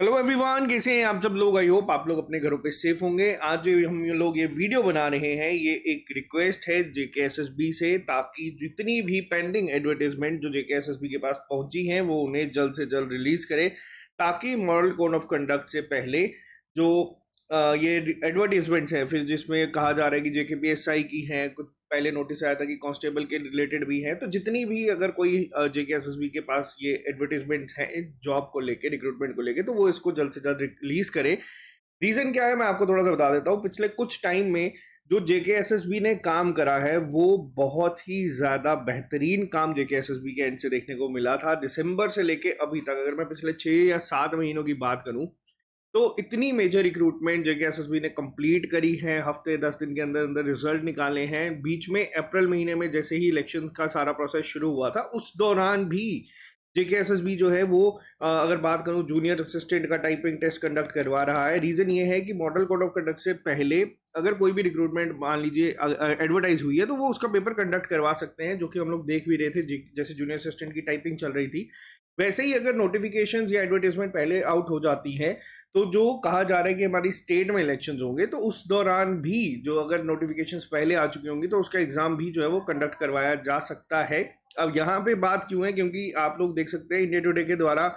Hello everyone, कैसे हैं आप सब लोग। आई होप आप लोग अपने घरों पे सेफ होंगे। आज जो हम लोग ये वीडियो बना रहे हैं, ये एक रिक्वेस्ट है जेकेएसएसबी से, ताकि जितनी भी पेंडिंग एडवर्टाइजमेंट जो जेकेएसएसबी के पास पहुंची हैं वो उन्हें जल्द से जल्द रिलीज करे, ताकि मॉडल कोड ऑफ कंडक्ट से पहले जो ये एडवर्टीजमेंट्स हैं, फिर जिसमें कहा जा रहा है कि जेकेपीएसआई की है, कुछ पहले नोटिस आया था कि कांस्टेबल के रिलेटेड भी है, तो जितनी भी अगर कोई जेकेएसएसबी के पास ये एडवर्टीजमेंट है जॉब को लेके, रिक्रूटमेंट को लेके, तो वो इसको जल्द से जल्द रिलीज करे। रीजन क्या है मैं आपको थोड़ा सा बता देता हूँ। पिछले कुछ टाइम में जो जेकेएसएसबी ने काम करा है वो बहुत ही ज्यादा बेहतरीन काम जेकेएसएसबी के एंड से देखने को मिला था। दिसंबर से लेके अभी तक अगर मैं पिछले 6 या 7 महीनों की बात करूं, तो इतनी मेजर रिक्रूटमेंट जेकेएसएसबी ने कंप्लीट करी है। हफ्ते 10 दिन के अंदर अंदर रिजल्ट निकाले हैं। बीच में अप्रैल महीने में जैसे ही इलेक्शन का सारा प्रोसेस शुरू हुआ था, उस दौरान भी जेकेएसएसबी जो है वो अगर बात करूं, जूनियर असिस्टेंट का टाइपिंग टेस्ट कंडक्ट करवा रहा है। रीजन ये है कि मॉडल कोड ऑफ कंडक्ट से पहले अगर कोई भी रिक्रूटमेंट मान लीजिए एडवर्टाइज हुई है, तो वो उसका पेपर कंडक्ट करवा सकते हैं, जो कि हम लोग देख भी रहे थे। जैसे जूनियर असिस्टेंट की टाइपिंग चल रही थी, वैसे ही अगर नोटिफिकेशंस या एडवर्टाइजमेंट पहले आउट हो जाती है, तो जो कहा जा रहा है कि हमारी स्टेट में इलेक्शंस होंगे, तो उस दौरान भी जो अगर नोटिफिकेशंस पहले आ चुकी होंगी, तो उसका एग्जाम भी जो है वो कंडक्ट करवाया जा सकता है। अब यहाँ पे बात क्यों है, क्योंकि आप लोग देख सकते हैं इंडिया टुडे के द्वारा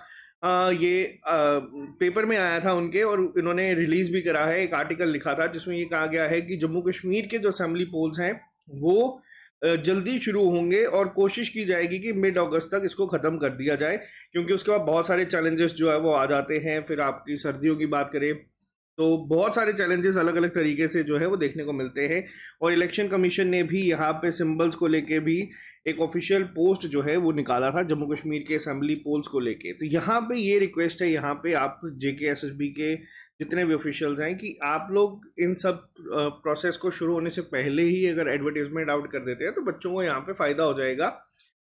पेपर में आया था उनके, और इन्होंने रिलीज भी करा है। एक आर्टिकल लिखा था जिसमें ये कहा गया है कि जम्मू कश्मीर के जो असेंबली पोल्स हैं वो जल्दी शुरू होंगे, और कोशिश की जाएगी कि मिड अगस्त तक इसको ख़त्म कर दिया जाए, क्योंकि उसके बाद बहुत सारे चैलेंजेस जो है वो आ जाते हैं। फिर आपकी सर्दियों की बात करें तो बहुत सारे चैलेंजेस अलग अलग तरीके से जो है वो देखने को मिलते हैं। और इलेक्शन कमीशन ने भी यहाँ पे सिंबल्स को लेके भी एक ऑफिशियल पोस्ट जो है वो निकाला था जम्मू कश्मीर के असेंबली पोल्स को लेके। तो यहाँ पे ये रिक्वेस्ट है, यहाँ पे आप जेकेएसएसबी के जितने भी ऑफिशियल्स हैं, कि आप लोग इन सब प्रोसेस को शुरू होने से पहले ही अगर एडवर्टीजमेंट आउट कर देते हैं, तो बच्चों को यहाँ पे फ़ायदा हो जाएगा।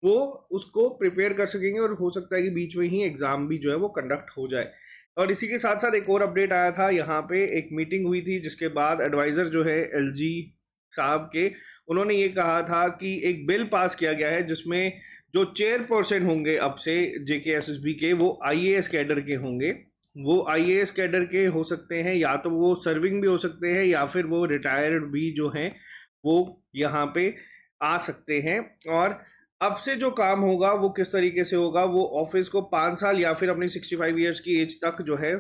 वो उसको प्रिपेयर कर सकेंगे, और हो सकता है कि बीच में ही एग्ज़ाम भी जो है वो कंडक्ट हो जाए। और इसी के साथ साथ एक और अपडेट आया था। यहाँ पे एक मीटिंग हुई थी जिसके बाद एडवाइज़र जो है एलजी साहब के, उन्होंने ये कहा था कि एक बिल पास किया गया है जिसमें जो चेयरपर्सन होंगे अब से जेकेएसएसबी के, वो आईएएस कैडर के होंगे। वो आईएएस कैडर के हो सकते हैं, या तो वो सर्विंग भी हो सकते हैं, या फिर वो रिटायर्ड भी जो हैं वो यहाँ पे आ सकते हैं। और अब से जो काम होगा वो किस तरीके से होगा, वो ऑफिस को 5 साल या फिर अपनी 65 ईयर्स की एज तक जो है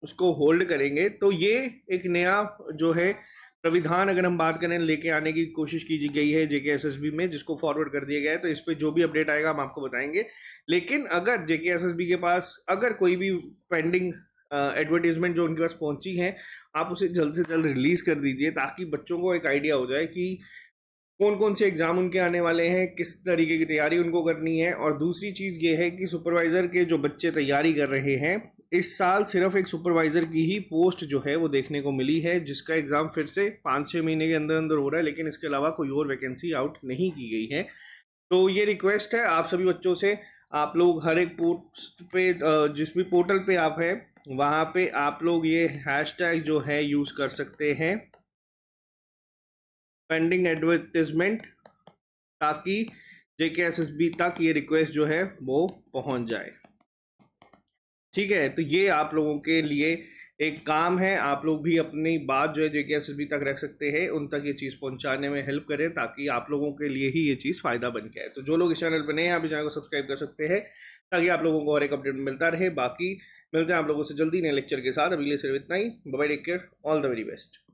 उसको होल्ड करेंगे। तो ये एक नया जो है संविधान, अगर हम बात करें, लेके आने की कोशिश की गई है जेकेएसएसबी में, जिसको फॉरवर्ड कर दिया गया है। तो इस पे जो भी अपडेट आएगा हम आपको बताएंगे। लेकिन अगर जेकेएसएसबी के पास अगर कोई भी पेंडिंग एडवर्टीजमेंट जो उनके पास पहुंची है, आप उसे जल्द से जल्द रिलीज कर दीजिए, ताकि बच्चों को एक आइडिया हो जाए कि कौन कौन से एग्जाम उनके आने वाले हैं, किस तरीके की तैयारी उनको करनी है। और दूसरी चीज़ ये है कि सुपरवाइज़र के जो बच्चे तैयारी कर रहे हैं, इस साल सिर्फ एक सुपरवाइज़र की ही पोस्ट जो है वो देखने को मिली है, जिसका एग्ज़ाम फिर से 5-6 महीने के अंदर अंदर हो रहा है, लेकिन इसके अलावा कोई और वैकेंसी आउट नहीं की गई है। तो ये रिक्वेस्ट है आप सभी बच्चों से, आप लोग हर एक पोस्ट पे, जिस भी पोर्टल पे आप हैं, वहाँ पे आप लोग ये हैशटैग जो है यूज़ कर सकते हैं, पेंडिंग एडवर्टिजमेंट, ताकि जेकेएसएसबी तक ये रिक्वेस्ट जो है वो पहुंच जाए। ठीक है, तो ये आप लोगों के लिए एक काम है। आप लोग भी अपनी बात जो है जेकेएसएसबी तक रख सकते हैं, उन तक ये चीज़ पहुंचाने में हेल्प करें, ताकि आप लोगों के लिए ही ये चीज़ फ़ायदा बन के आए। तो जो लोग इस चैनल पर नए हैं, आप इस चैनल को सब्सक्राइब कर सकते हैं, ताकि आप लोगों को और एक अपडेट मिलता रहे। बाकी मिलते हैं आप लोगों से जल्दी नए लेक्चर के साथ। अभी के लिए सिर्फ इतना ही। Bye bye, take care, all the very best.